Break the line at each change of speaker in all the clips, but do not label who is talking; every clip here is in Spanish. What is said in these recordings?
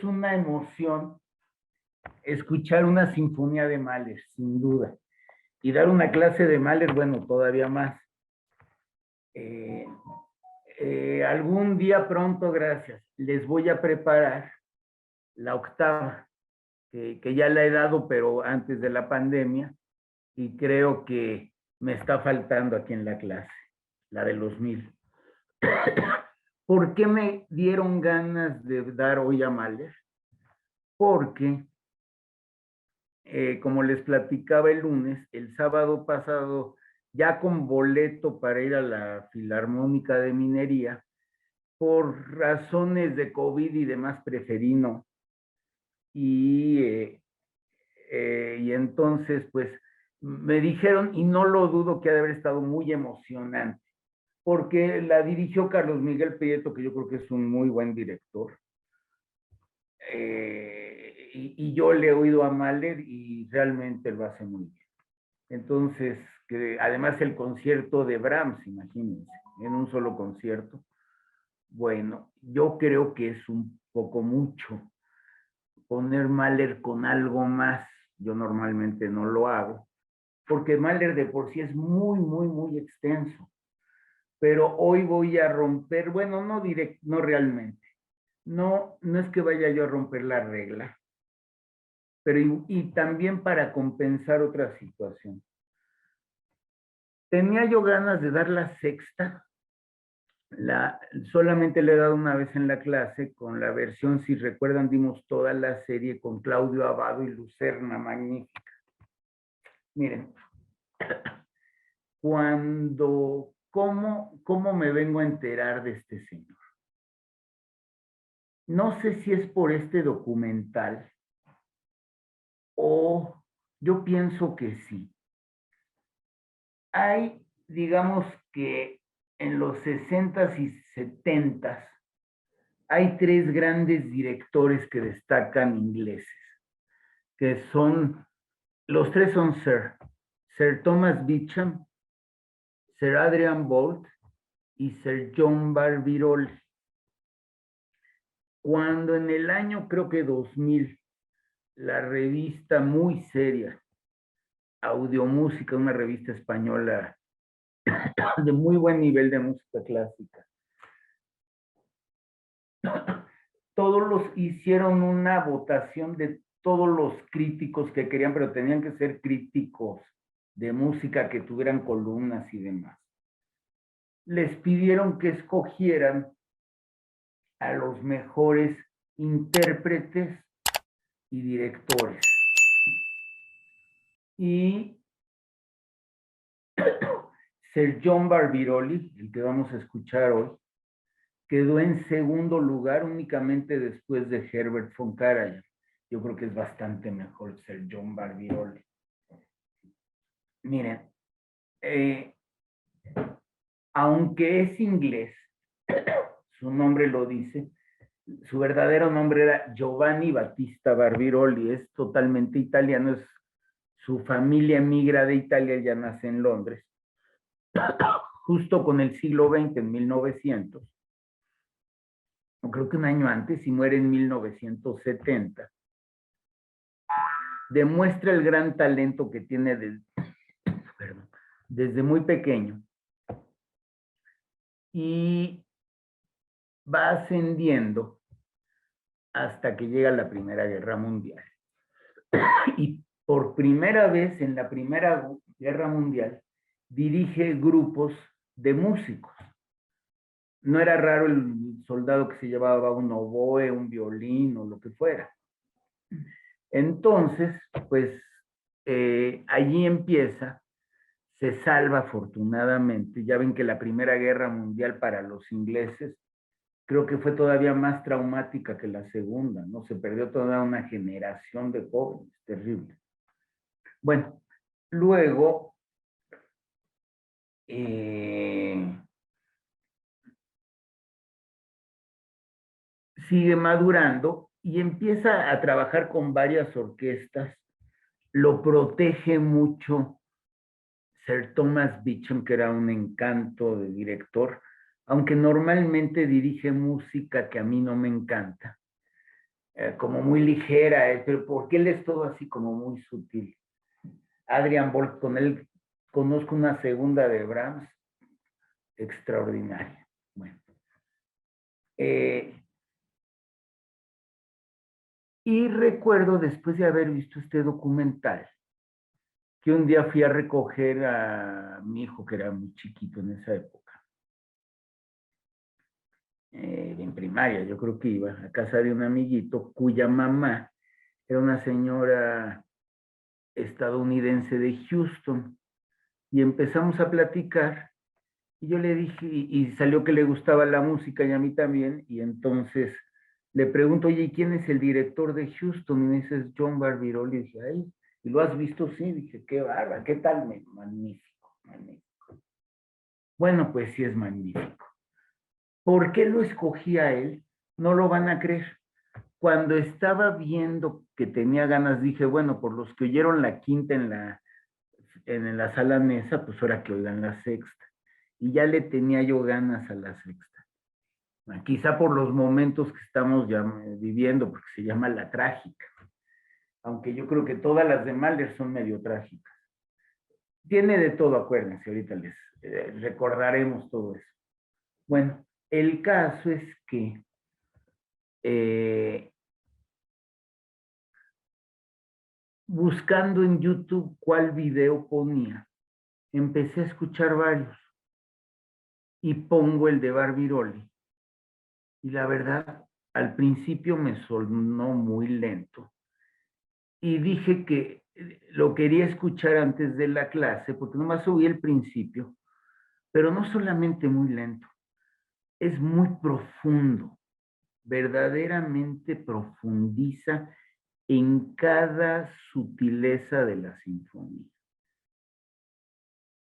es una emoción escuchar una sinfonía de Mahler, sin duda. Y dar una clase de Mahler, bueno, todavía más. Algún día pronto, gracias, les voy a preparar la octava, que ya la he dado, pero antes de la pandemia, y creo que me está faltando aquí en la clase, la de los 1000. ¿Por qué me dieron ganas de dar hoy a Mahler? Porque, como les platicaba el lunes, el sábado pasado, ya con boleto para ir a la Filarmónica de Minería, por razones de COVID y demás, preferí no. Y entonces, pues, me dijeron, y no lo dudo, que ha de haber estado muy emocionante, porque la dirigió Carlos Miguel Prieto, que yo creo que es un muy buen director. Y yo le he oído a Mahler y realmente lo hace muy bien. Entonces, que además el concierto de Brahms, imagínense, en un solo concierto. Bueno, yo creo que es un poco mucho poner Mahler con algo más. Yo normalmente no lo hago, porque Mahler de por sí es muy, muy, muy extenso. Pero hoy voy a romper, bueno, no directo, no realmente. No, no es que vaya yo a romper la regla, pero y también para compensar otra situación. Tenía yo ganas de dar la sexta, solamente le he dado una vez en la clase, con la versión, si recuerdan, dimos toda la serie con Claudio Abbado y Lucerna, magnífica. Miren, ¿cómo me vengo a enterar de este señor? No sé si es por este documental o yo pienso que sí. Hay, digamos que en los 60s y 70s, hay tres grandes directores que destacan ingleses, que son, los tres son Sir Thomas Beecham, Sir Adrian Boult y Sir John Barbirolli. Cuando en el año, creo que 2000, la revista muy seria, Audiomúsica, una revista española de muy buen nivel de música clásica, todos los hicieron una votación de todos los críticos que querían, pero tenían que ser críticos de música que tuvieran columnas y demás. Les pidieron que escogieran a los mejores intérpretes y directores. Y Sir John Barbirolli, el que vamos a escuchar hoy, quedó en segundo lugar únicamente después de Herbert von Karajan. Yo creo que es bastante mejor Sir John Barbirolli. Miren, aunque es inglés, su nombre lo dice, su verdadero nombre era Giovanni Battista Barbirolli, es totalmente italiano, su familia emigra de Italia, ya nace en Londres, justo con el siglo XX, en 1900, o creo que un año antes, y muere en 1970. Demuestra el gran talento que tiene desde muy pequeño, y va ascendiendo hasta que llega la Primera Guerra Mundial. Y por primera vez en la Primera Guerra Mundial dirige grupos de músicos. No era raro el soldado que se llevaba un oboe, un violín o lo que fuera. Entonces, pues allí empieza, se salva afortunadamente. Ya ven que la Primera Guerra Mundial para los ingleses creo que fue todavía más traumática que la segunda, ¿no? Se perdió toda una generación de jóvenes, terrible. Bueno, luego sigue madurando y empieza a trabajar con varias orquestas. Lo protege mucho Sir Thomas Beecham, que era un encanto de director, aunque normalmente dirige música que a mí no me encanta. como muy ligera, pero porque él es todo así como muy sutil. Adrian Bolt, con él conozco una segunda de Brahms extraordinaria. Bueno. Y recuerdo, después de haber visto este documental, que un día fui a recoger a mi hijo, que era muy chiquito en esa época, en primaria, yo creo que iba a casa de un amiguito cuya mamá era una señora estadounidense de Houston, y empezamos a platicar, y yo le dije, y salió que le gustaba la música y a mí también, y entonces le pregunto, oye, ¿y quién es el director de Houston? Y me dice, es John Barbirolli. Y dije, ay, ¿y lo has visto? Sí, dije, qué bárbaro, qué tal, magnífico, magnífico. Bueno, pues sí es magnífico. ¿Por qué lo escogí a él? No lo van a creer. Cuando estaba viendo que tenía ganas, dije, bueno, por los que oyeron la quinta en la sala mesa, pues ahora que oigan la sexta. Y ya le tenía yo ganas a la sexta. Quizá por los momentos que estamos ya viviendo, porque se llama la trágica. Aunque yo creo que todas las de Mahler son medio trágicas. Tiene de todo, acuérdense, ahorita les recordaremos todo eso. Bueno, el caso es que buscando en YouTube cuál video ponía, empecé a escuchar varios y pongo el de Barbirolli. Y la verdad, al principio me sonó muy lento. Y dije que lo quería escuchar antes de la clase, porque nomás oí el principio, pero no solamente muy lento, es muy profundo, verdaderamente profundiza en cada sutileza de la sinfonía.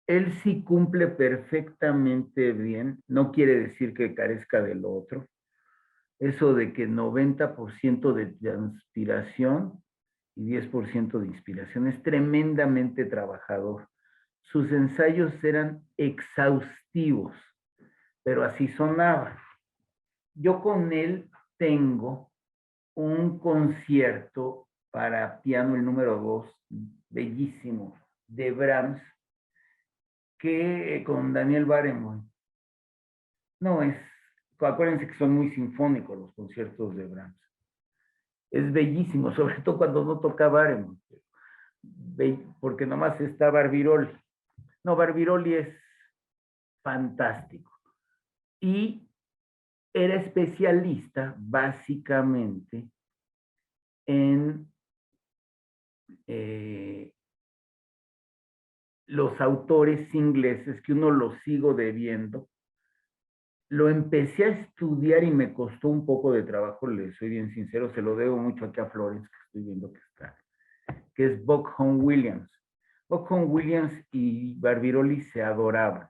Él sí cumple perfectamente bien, no quiere decir que carezca de lo otro. Eso de que 90% de transpiración y 10% de inspiración es tremendamente trabajador. Sus ensayos eran exhaustivos, pero así sonaba. Yo con él tengo un concierto para piano, el número 2, bellísimo, de Brahms, que con Daniel Barenboim. No es, acuérdense que son muy sinfónicos los conciertos de Brahms. Es bellísimo, sobre todo cuando no toca Barenboim, porque nomás está Barbirolli. No, Barbirolli es fantástico. Y era especialista básicamente en los autores ingleses, que uno los sigo debiendo. Lo empecé a estudiar y me costó un poco de trabajo, le soy bien sincero, se lo debo mucho aquí a Florence, que estoy viendo que está, que es Buckham Williams. Buckham Williams y Barbirolli se adoraban.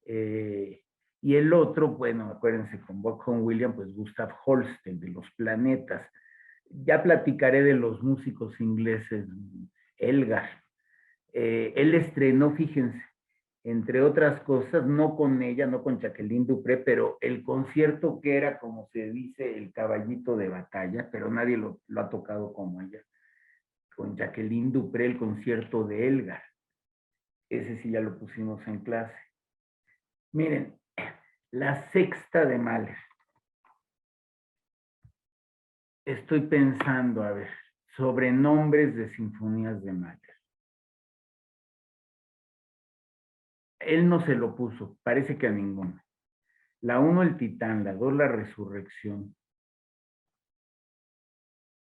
Y el otro, bueno, acuérdense, con Buckham Williams, pues Gustav Holst, de los planetas. Ya platicaré de los músicos ingleses, Elgar. Él estrenó, fíjense, entre otras cosas, no con ella, no con Jacqueline Dupré, pero el concierto que era, como se dice, el caballito de batalla, pero nadie lo ha tocado como ella, con Jacqueline Dupré, el concierto de Elgar. Ese sí ya lo pusimos en clase. Miren, la sexta de Mahler. Estoy pensando, a ver, sobre nombres de sinfonías de Mahler. Él no se lo puso, parece que a ninguna. La 1, el Titán, la 2, la Resurrección,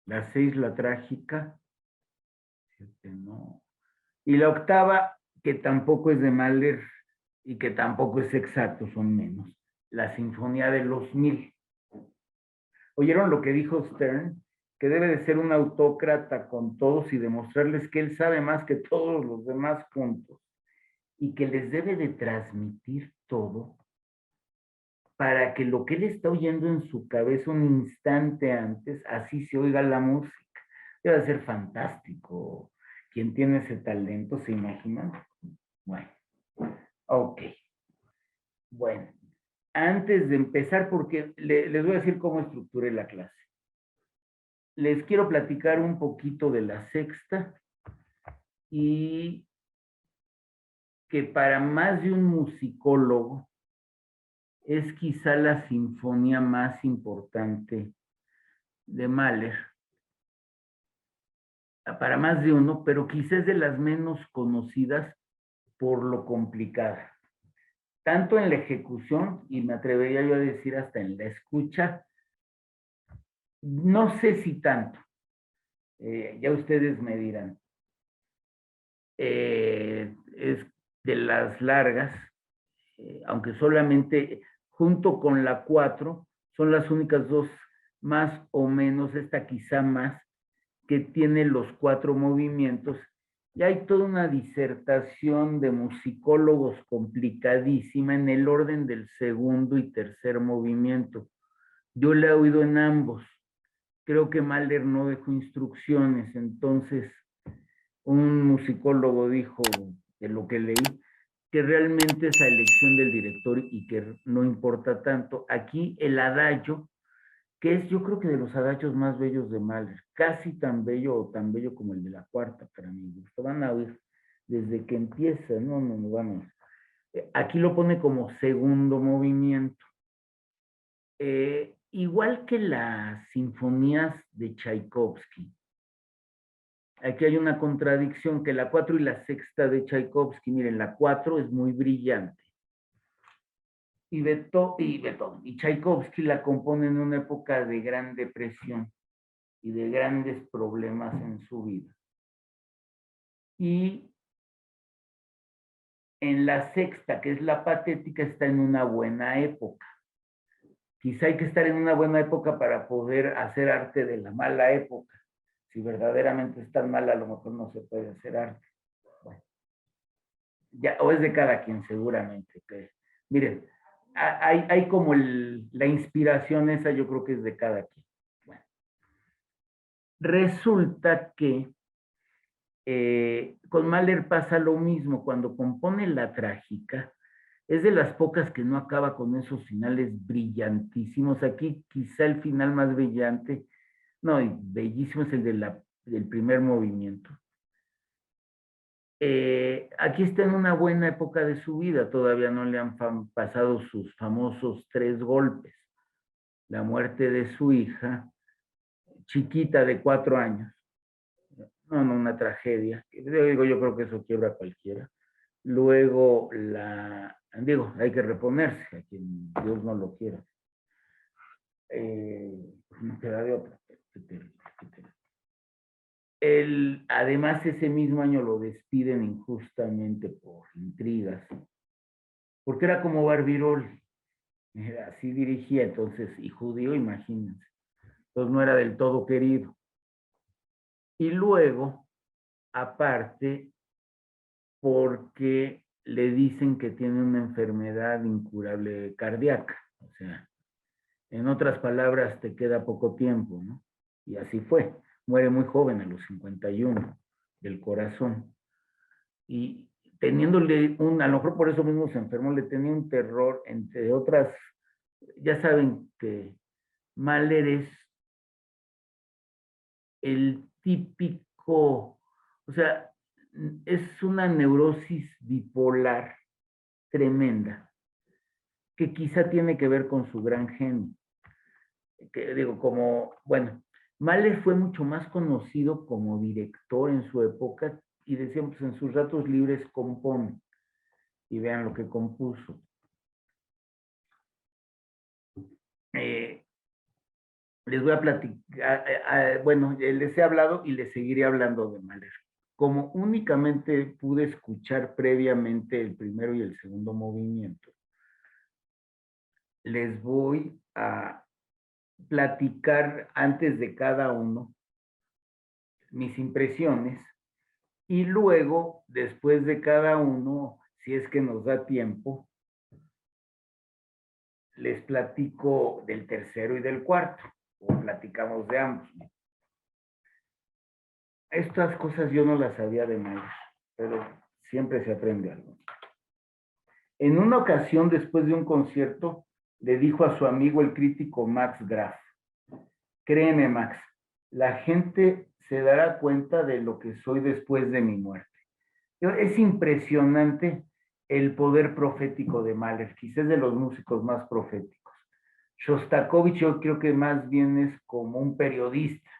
la 6, la Trágica, 7, no. Y la octava, que tampoco es de Mahler y que tampoco es exacto, son menos, la Sinfonía de los 1000. ¿Oyeron lo que dijo Stern? Que debe de ser un autócrata con todos y demostrarles que él sabe más que todos los demás juntos y que les debe de transmitir todo para que lo que él está oyendo en su cabeza un instante antes, así se oiga la música. Debe ser fantástico. Quien tiene ese talento, ¿se imaginan? Bueno, ok. Bueno, antes de empezar, porque les voy a decir cómo estructuré la clase. les quiero platicar un poquito de la sexta y que para más de un musicólogo es quizá la sinfonía más importante de Mahler. Para más de uno, pero quizás de las menos conocidas por lo complicada. Tanto en la ejecución, y me atrevería yo a decir hasta en la escucha, no sé si tanto, ya ustedes me dirán. Es de las largas, aunque solamente junto con la 4 son las únicas dos más o menos, esta quizá más, que tiene los 4 movimientos. Y hay toda una disertación de musicólogos complicadísima en el orden del segundo y tercer movimiento. Yo la he oído en ambos. Creo que Mahler no dejó instrucciones, entonces un musicólogo dijo, de lo que leí, que realmente esa elección del director y que no importa tanto. Aquí el adagio, que es yo creo que de los adagios más bellos de Mahler, casi tan bello o tan bello como el de la cuarta para mi gusto. Van a oír desde que empieza, no, vamos. Aquí lo pone como segundo movimiento. Igual que las sinfonías de Tchaikovsky. Aquí hay una contradicción, que la 4 y la sexta de Tchaikovsky, miren, la 4 es muy brillante. Y Tchaikovsky la compone en una época de gran depresión y de grandes problemas en su vida. Y en la sexta, que es la patética, está en una buena época. Quizá hay que estar en una buena época para poder hacer arte de la mala época. Si verdaderamente es tan mala, a lo mejor no se puede hacer arte. Bueno, ya, o es de cada quien seguramente. Que, miren, hay como la inspiración esa, yo creo que es de cada quien. Bueno, resulta que con Mahler pasa lo mismo. Cuando compone la trágica, es de las pocas que no acaba con esos finales brillantísimos. Aquí quizá el final más brillante, no, y bellísimo, es el del primer movimiento. Aquí está en una buena época de su vida, todavía no le han pasado sus famosos 3 golpes. La muerte de su hija, chiquita de 4 años. No, una tragedia. Digo, yo creo que eso quiebra a cualquiera. Luego, hay que reponerse a quien Dios no lo quiera. No queda de otra. Además, ese mismo año lo despiden injustamente por intrigas, porque era como Barbirol, así dirigía, entonces, y judío, imagínense. Entonces no era del todo querido. Y luego, aparte, porque le dicen que tiene una enfermedad incurable cardíaca. O sea, en otras palabras, te queda poco tiempo, ¿no? Y así fue. Muere muy joven, a los 51, del corazón. Y teniéndole a lo mejor por eso mismo se enfermó, le tenía un terror, entre otras, ya saben que Mahler es el típico, o sea, es una neurosis bipolar tremenda, que quizá tiene que ver con su gran genio. Que digo, bueno, Mahler fue mucho más conocido como director en su época y decíamos, en sus ratos libres compone. Y vean lo que compuso. Les voy a platicar, bueno, les he hablado y les seguiré hablando de Mahler. Como únicamente pude escuchar previamente el primero y el segundo movimiento, les voy a platicar antes de cada uno mis impresiones y luego, después de cada uno, si es que nos da tiempo, les platico del tercero y del cuarto, o platicamos de ambos. Estas cosas yo no las sabía de Mahler, pero siempre se aprende algo. En una ocasión, después de un concierto, le dijo a su amigo el crítico Max Graf: créeme, Max, la gente se dará cuenta de lo que soy después de mi muerte. Es impresionante el poder profético de Mahler, quizás de los músicos más proféticos. Shostakovich yo creo que más bien es como un periodista.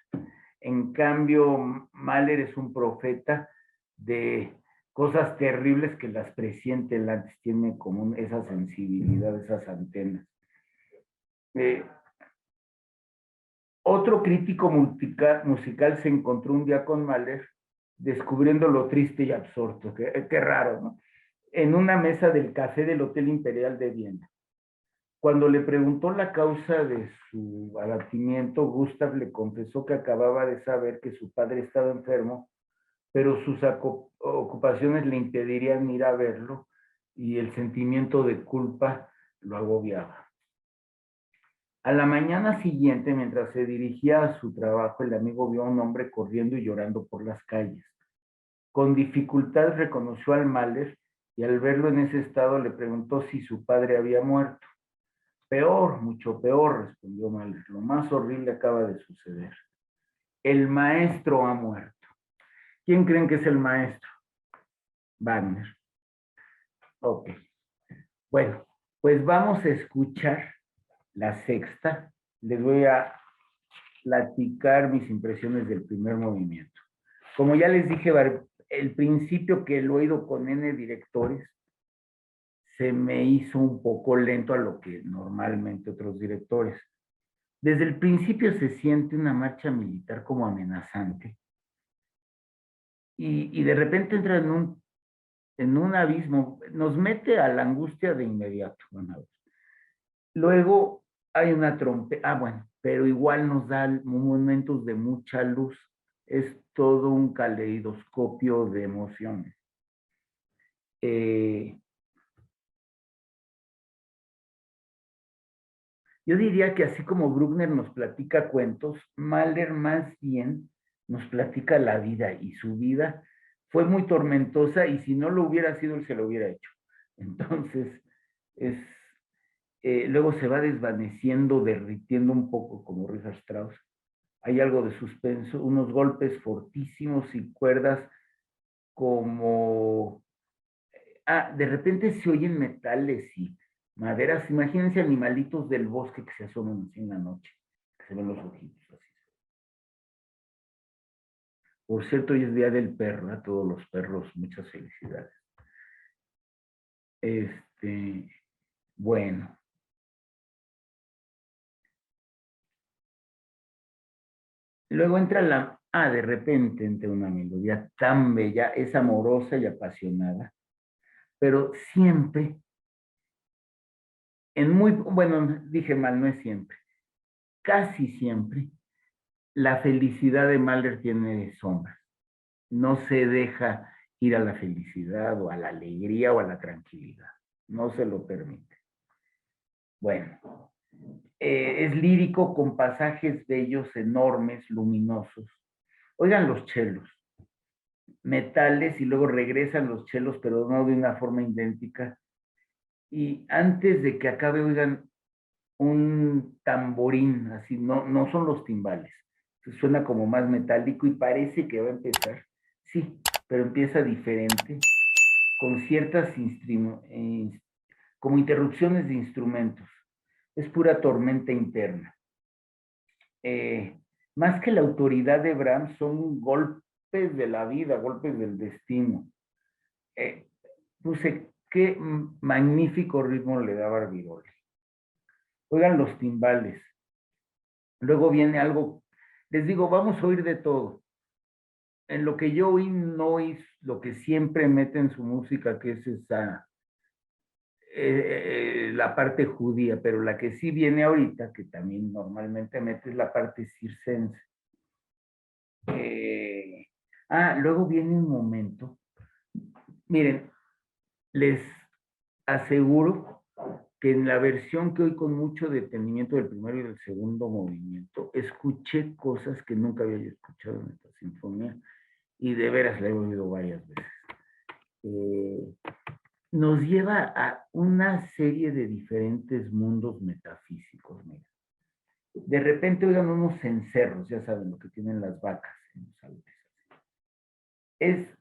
En cambio, Mahler es un profeta de cosas terribles que las presiente él antes, tiene como esa sensibilidad, esas antenas. Eh, Otro crítico musical se encontró un día con Mahler descubriendo lo triste y absurdo, qué raro, ¿no? En una mesa del café del Hotel Imperial de Viena. Cuando le preguntó la causa de su abatimiento, Gustav le confesó que acababa de saber que su padre estaba enfermo, pero sus ocupaciones le impedirían ir a verlo y el sentimiento de culpa lo agobiaba. A la mañana siguiente, mientras se dirigía a su trabajo, el amigo vio a un hombre corriendo y llorando por las calles. Con dificultad reconoció al Mahler y al verlo en ese estado le preguntó si su padre había muerto. Peor, mucho peor, respondió Mahler. Lo más horrible acaba de suceder. El maestro ha muerto. ¿Quién creen que es el maestro? Wagner. Ok. Bueno, pues vamos a escuchar la sexta. Les voy a platicar mis impresiones del primer movimiento. Como ya les dije, el principio que lo he oído con N directores se me hizo un poco lento a lo que normalmente otros directores. Desde el principio se siente una marcha militar como amenazante y de repente entra en un abismo, nos mete a la angustia de inmediato. Bueno, luego hay una trompeta, bueno, pero igual nos da momentos de mucha luz. Es todo un caleidoscopio de emociones. Eh, yo diría que así como Bruckner nos platica cuentos, Mahler más bien nos platica la vida, y su vida fue muy tormentosa y si no lo hubiera sido, él se lo hubiera hecho. Entonces, es, luego se va desvaneciendo, derritiendo un poco como Richard Strauss. Hay algo de suspenso, unos golpes fortísimos y cuerdas como... de repente se oyen metales y maderas. Imagínense animalitos del bosque que se asoman así en la noche, que se ven los ojitos así. Por cierto, hoy es Día del Perro, a todos los perros, muchas felicidades. Este, bueno. Luego entra de repente entra una melodía tan bella, es amorosa y apasionada, pero siempre, bueno, dije mal, no es siempre, casi siempre, la felicidad de Mahler tiene sombras. No se deja ir a la felicidad o a la alegría o a la tranquilidad. No se lo permite. Bueno, es lírico con pasajes bellos, enormes, luminosos. Oigan los chelos, metales y luego regresan los chelos, pero no de una forma idéntica. Y antes de que acabe, oigan un tamborín, así, no son los timbales. Suena como más metálico y parece que va a empezar. Sí, pero empieza diferente, con ciertas como interrupciones de instrumentos. Es pura tormenta interna. Eh, Más que la autoridad de Brahms, son golpes de la vida, golpes del destino. Puse qué magnífico ritmo le da Barbirolli. Oigan los timbales. Luego viene algo, les digo, vamos a oír de todo. En lo que yo oí, no oí lo que siempre mete en su música, que es esa, la parte judía, pero la que sí viene ahorita, que también normalmente mete, es la parte circense. Luego viene un momento, miren, les aseguro que en la versión que hoy con mucho detenimiento del primero y del segundo movimiento, escuché cosas que nunca había escuchado en esta sinfonía y de veras la he oído varias veces. Nos lleva a una serie de diferentes mundos metafísicos. Mira. De repente oigan unos cencerros, ya saben lo que tienen las vacas en los Alpes.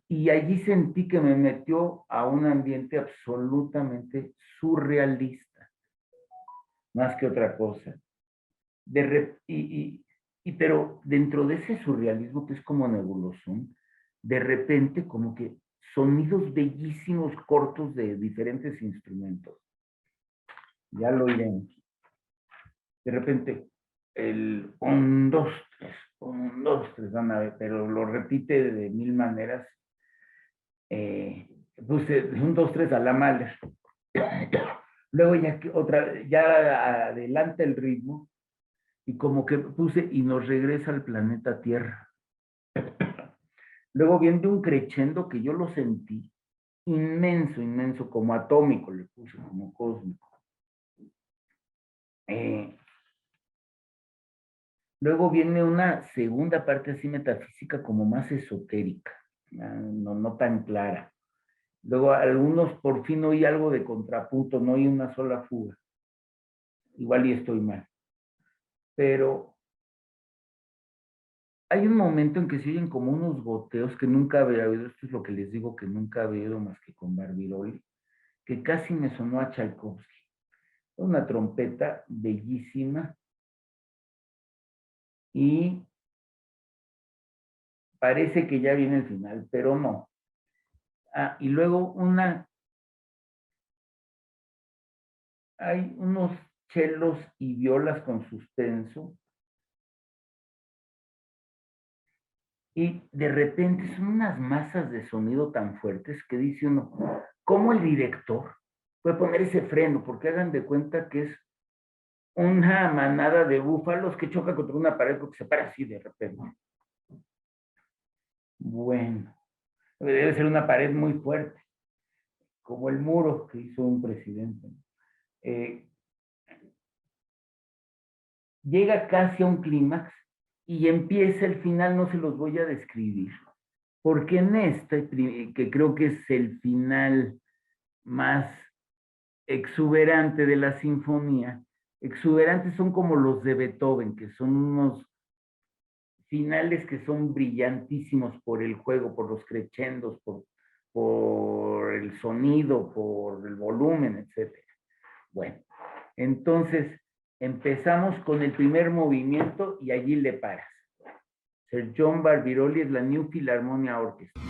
Y allí sentí que me metió a un ambiente absolutamente surrealista, más que otra cosa. Pero dentro de ese surrealismo que es como nebuloso, de repente como que sonidos bellísimos cortos de diferentes instrumentos. Ya lo iremos. De repente, el 1, 2, 3, 1, 2, 3, van a ver, pero lo repite de mil maneras. Puse 1, 2, 3 a la Mahler. Luego ya adelanta el ritmo y como que puse y nos regresa al planeta Tierra. Luego viene un crescendo que yo lo sentí inmenso, inmenso, como atómico, le puse como cósmico. Luego viene una segunda parte así metafísica como más esotérica, no tan clara. Luego algunos por fin oí algo de contrapunto, no oí una sola fuga. Igual y estoy mal. Pero hay un momento en que se oyen como unos goteos que nunca había oído, esto es lo que les digo que nunca había oído más que con Barbirolli, que casi me sonó a Tchaikovsky. Una trompeta bellísima y parece que ya viene el final, pero no. Y luego hay unos chelos y violas con suspenso y de repente son unas masas de sonido tan fuertes que dice uno, ¿cómo el director puede poner ese freno? Porque hagan de cuenta que es una manada de búfalos que choca contra una pared porque se para así de repente. Bueno, debe ser una pared muy fuerte, como el muro que hizo un presidente. Llega casi a un clímax y empieza el final, no se los voy a describir, porque en este, que creo que es el final más exuberante de la sinfonía, exuberantes son como los de Beethoven, que son unos finales que son brillantísimos por el juego, por los crescendos, por el sonido, por el volumen, etc. Bueno, entonces empezamos con el primer movimiento y allí le paras. Sir John Barbirolli es la New Philharmonia Orchestra.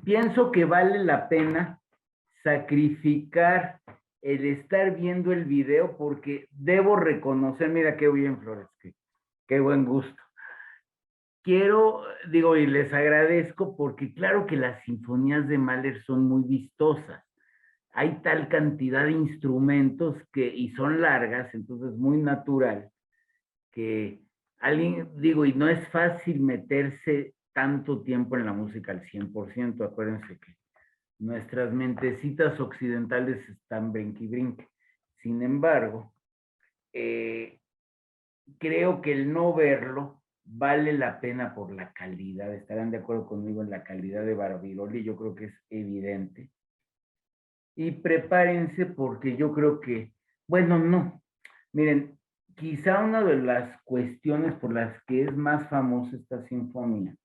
pienso que vale la pena sacrificar el estar viendo el video porque debo reconocer, mira qué bien, Flores, qué buen gusto. Quiero, digo, y les agradezco porque claro que las sinfonías de Mahler son muy vistosas. Hay tal cantidad de instrumentos y son largas, entonces muy natural que alguien, digo, y no es fácil meterse tanto tiempo en la música al 100%. Acuérdense que nuestras mentecitas occidentales están brinque y brinque. Sin embargo, eh, creo que el no verlo vale la pena por la calidad. Estarán de acuerdo conmigo en la calidad de Barbirolli, yo creo que es evidente. Y prepárense porque yo creo que, bueno, no. Miren, quizá una de las cuestiones por las que es más famosa esta sinfonía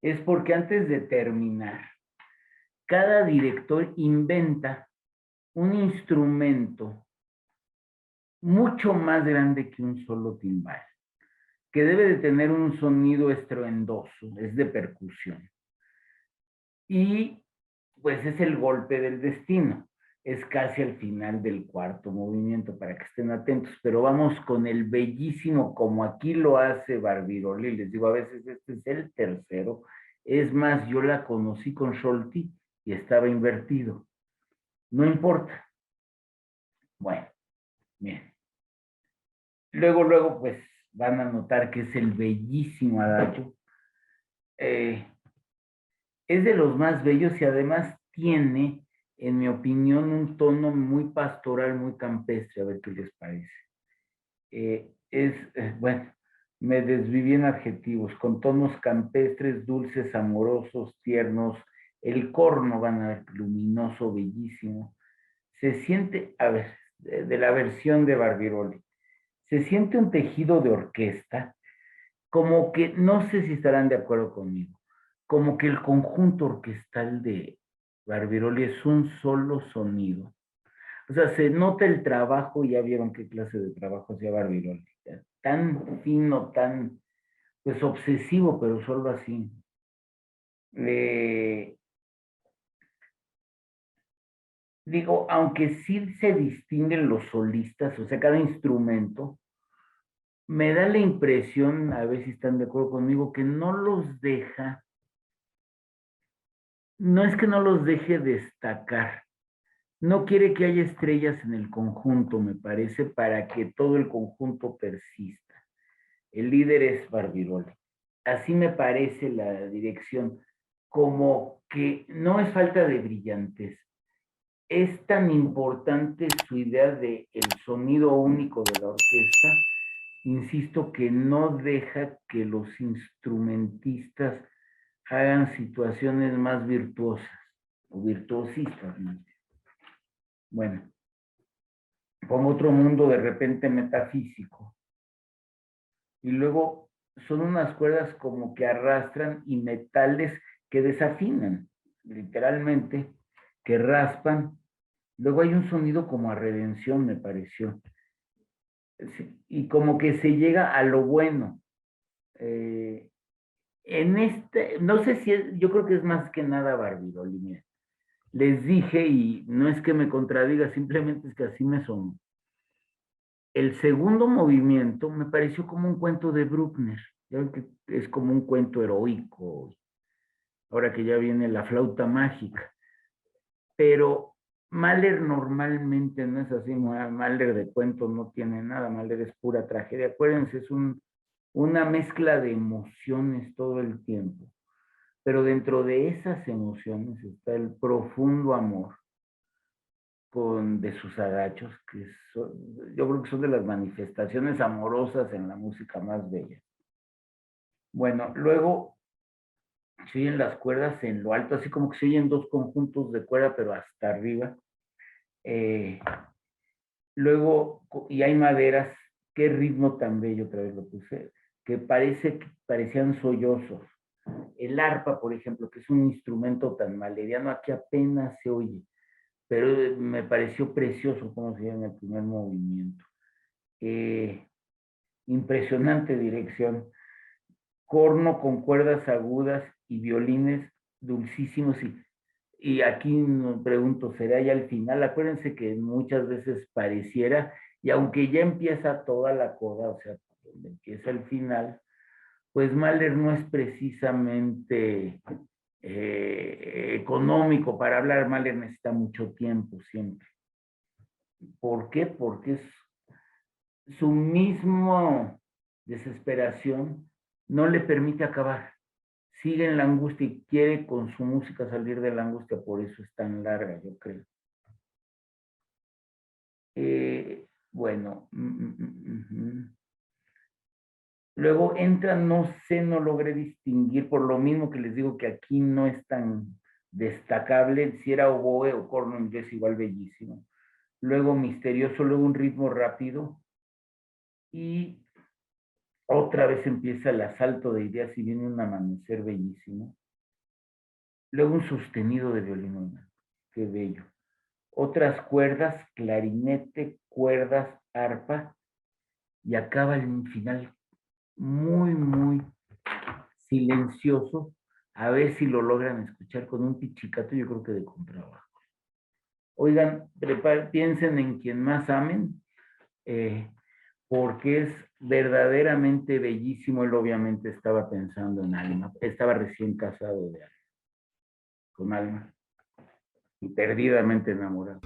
es porque antes de terminar, cada director inventa un instrumento mucho más grande que un solo timbal, que debe de tener un sonido estruendoso, es de percusión. Y pues es el golpe del destino. Es casi al final del cuarto movimiento para que estén atentos, pero vamos con el bellísimo, como aquí lo hace Barbirolli. Les digo, a veces este es el tercero. Es más, yo la conocí con Scholti y estaba invertido. No importa. Bueno, bien. Luego, pues van a notar que es el bellísimo adagio. Es de los más bellos y además tiene, en mi opinión, un tono muy pastoral, muy campestre. A ver qué les parece. Bueno, me desviví en adjetivos, con tonos campestres, dulces, amorosos, tiernos. El corno, van a ver, luminoso, bellísimo. Se siente, a ver, de la versión de Barbirolli, se siente un tejido de orquesta, como que, no sé si estarán de acuerdo conmigo, como que el conjunto orquestal de Barbirolli es un solo sonido. O sea, se nota el trabajo, ya vieron qué clase de trabajo hacía Barbirolli. Tan fino, tan, pues obsesivo, pero solo así. Eh, Digo, aunque sí se distinguen los solistas, o sea, cada instrumento, me da la impresión, a ver si están de acuerdo conmigo, que no los deja, no es que no los deje destacar, no quiere que haya estrellas en el conjunto, me parece, para que todo el conjunto persista. El líder es Barbirolli. Así me parece la dirección, como que no es falta de brillantez. Es tan importante su idea de el sonido único de la orquesta, insisto, que no deja que los instrumentistas hagan situaciones más virtuosas o virtuosistas, ¿no? Bueno, como otro mundo de repente metafísico. Y luego son unas cuerdas como que arrastran y metales que desafinan, literalmente, que raspan. Luego hay un sonido como a redención, me pareció. Sí, y como que se llega a lo bueno. Eh, en este, no sé si es, yo creo que es más que nada Barbirolli. Mira. Les dije, y no es que me contradiga, simplemente es que así me sonó. El segundo movimiento me pareció como un cuento de Bruckner, ya ven que es como un cuento heroico, ahora que ya viene la flauta mágica, pero Mahler normalmente no es así. Mahler de cuentos no tiene nada, Mahler es pura tragedia. Acuérdense, es una mezcla de emociones todo el tiempo, pero dentro de esas emociones está el profundo amor de sus agachos, que yo creo que son de las manifestaciones amorosas en la música más bella. Bueno, luego se oyen las cuerdas en lo alto, así como que se oyen dos conjuntos de cuerda, pero hasta arriba. Eh, Luego, y hay maderas, qué ritmo tan bello, otra vez lo puse, que parecían sollozos. El arpa, por ejemplo, que es un instrumento tan maleriano, aquí apenas se oye, pero me pareció precioso como se llama en el primer movimiento. Impresionante dirección. Corno con cuerdas agudas y violines dulcísimos y aquí me pregunto, ¿será ya el final? Acuérdense que muchas veces pareciera, y aunque ya empieza toda la coda, o sea, donde empieza el final, pues Mahler no es precisamente económico para hablar. Mahler necesita mucho tiempo siempre. ¿Por qué? Porque es su mismo desesperación no le permite acabar. Sigue en la angustia y quiere con su música salir de la angustia, por eso es tan larga, yo creo. Bueno, luego entra, no sé, no logré distinguir, por lo mismo que les digo que aquí no es tan destacable, si era oboe o corno inglés, igual bellísimo. Luego misterioso, luego un ritmo rápido y otra vez empieza el asalto de ideas y viene un amanecer bellísimo. Luego un sostenido de violín, qué bello. Otras cuerdas, clarinete, cuerdas, arpa, y acaba el final muy, muy silencioso. A ver si lo logran escuchar con un pichicato, yo creo que de contrabajo. Oigan, piensen en quien más amen, porque es verdaderamente bellísimo. Él obviamente estaba pensando en Alma, estaba recién casado con Alma y perdidamente enamorado.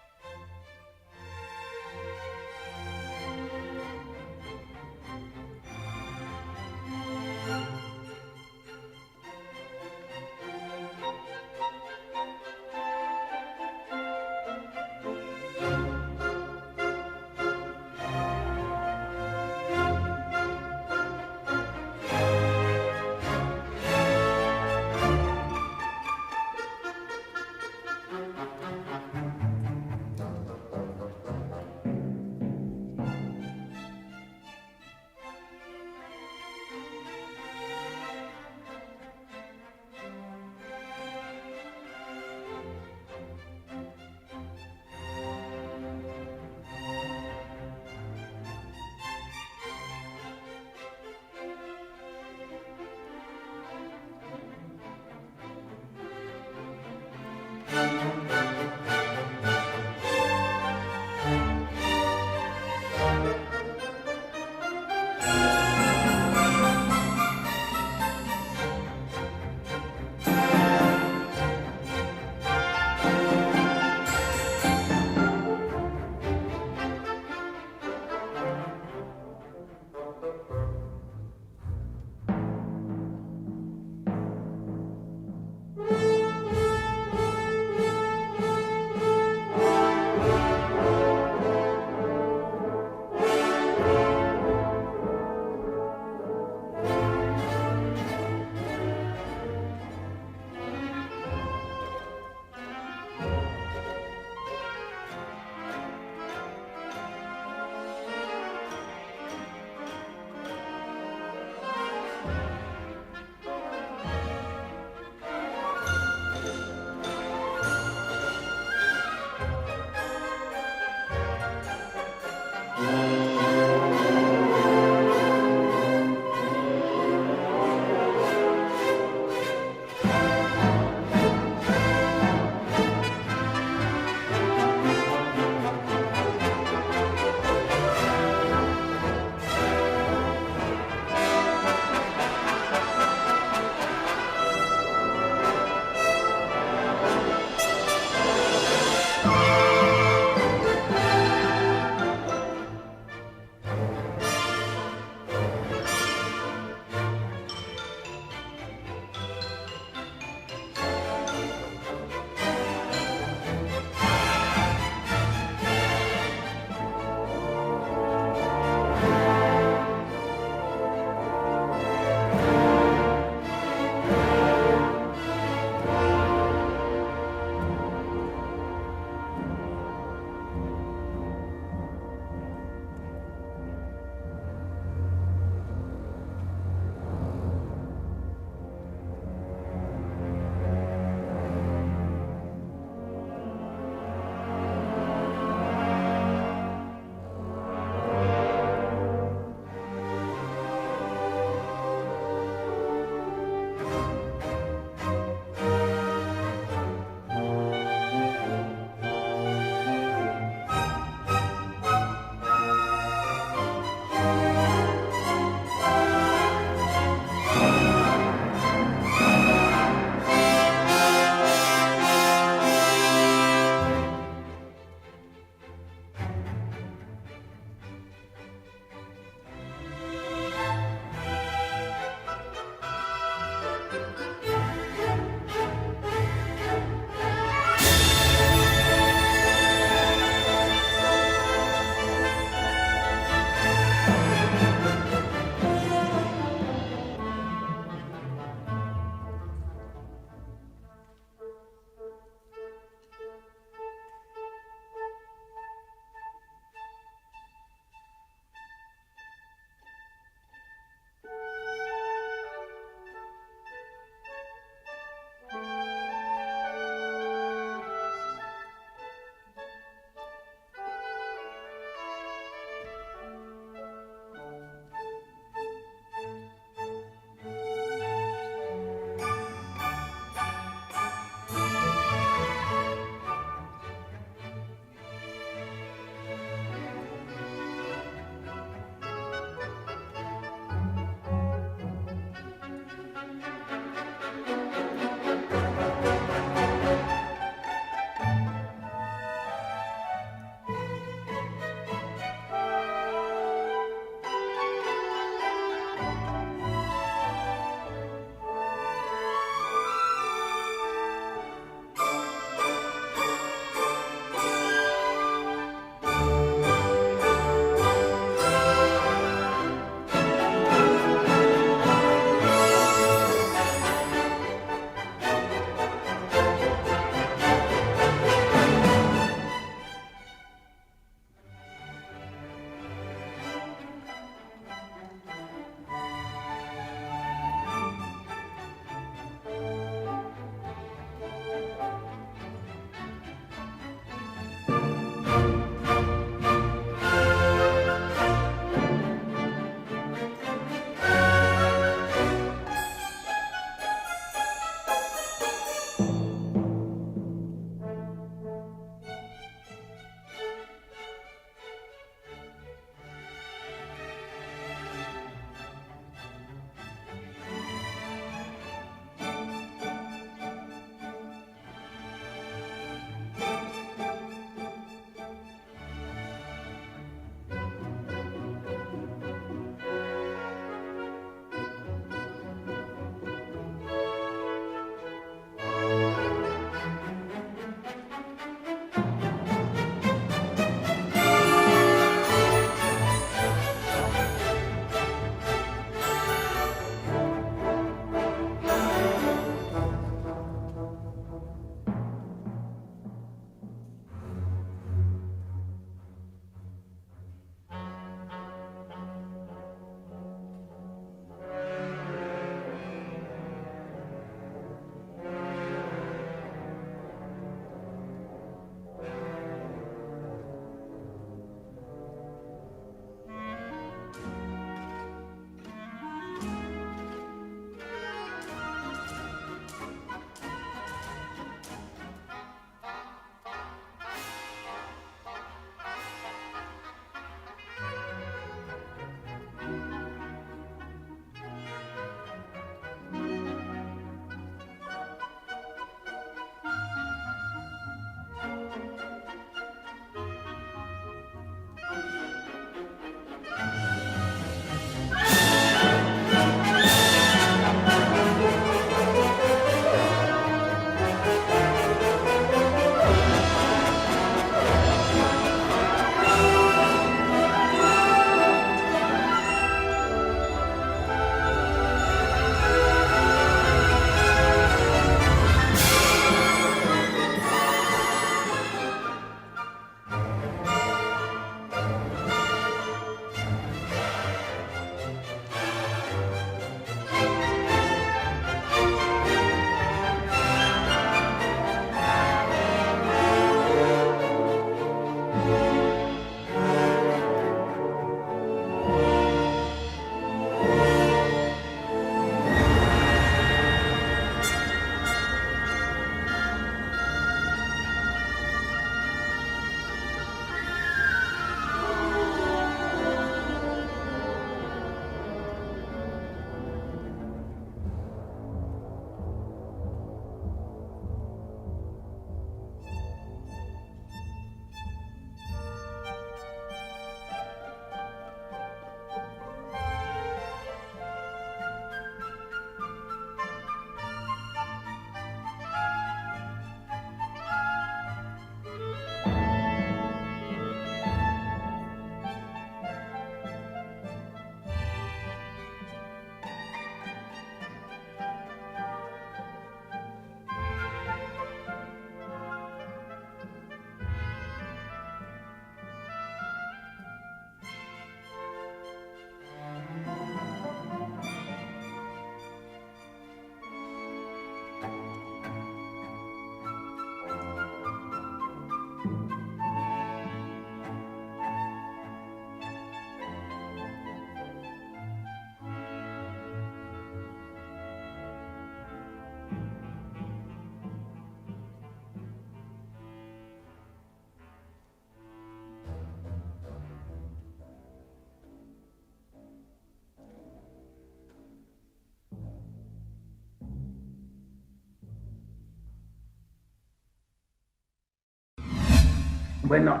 Bueno,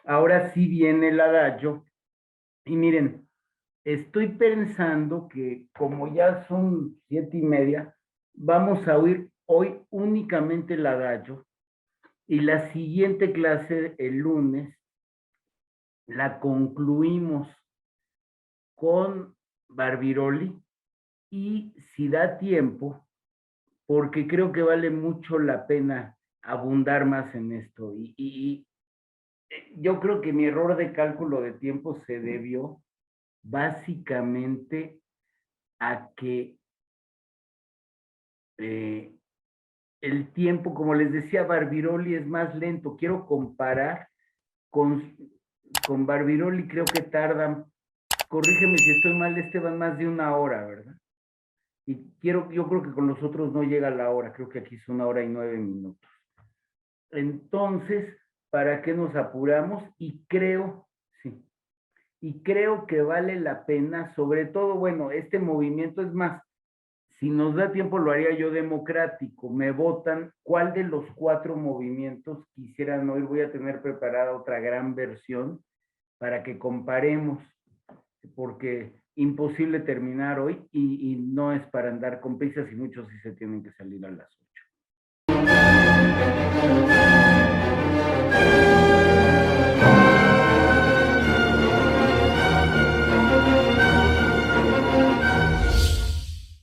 ahora sí viene el adagio. Y miren, estoy pensando que como ya son 7:30, vamos a oír hoy únicamente el adagio y la siguiente clase el lunes la concluimos con Barbirolli y si da tiempo, porque creo que vale mucho la pena abundar más en esto. Y yo creo que mi error de cálculo de tiempo se debió básicamente a que eh, el tiempo, como les decía, Barbirolli es más lento. Quiero comparar con, con Barbirolli, creo que tardan, corrígeme si estoy mal, van más de 1 hora, ¿verdad? Yo creo que con los otros no llega la hora, creo que aquí es 1 hora y 9 minutos. Entonces, ¿para qué nos apuramos? Sí, y creo que vale la pena, sobre todo, bueno, este movimiento es más, si nos da tiempo lo haría yo democrático, me votan cuál de los 4 movimientos quisieran oír, voy a tener preparada otra gran versión para que comparemos, porque imposible terminar hoy y no es para andar con prisas y muchos sí se tienen que salir a las 8.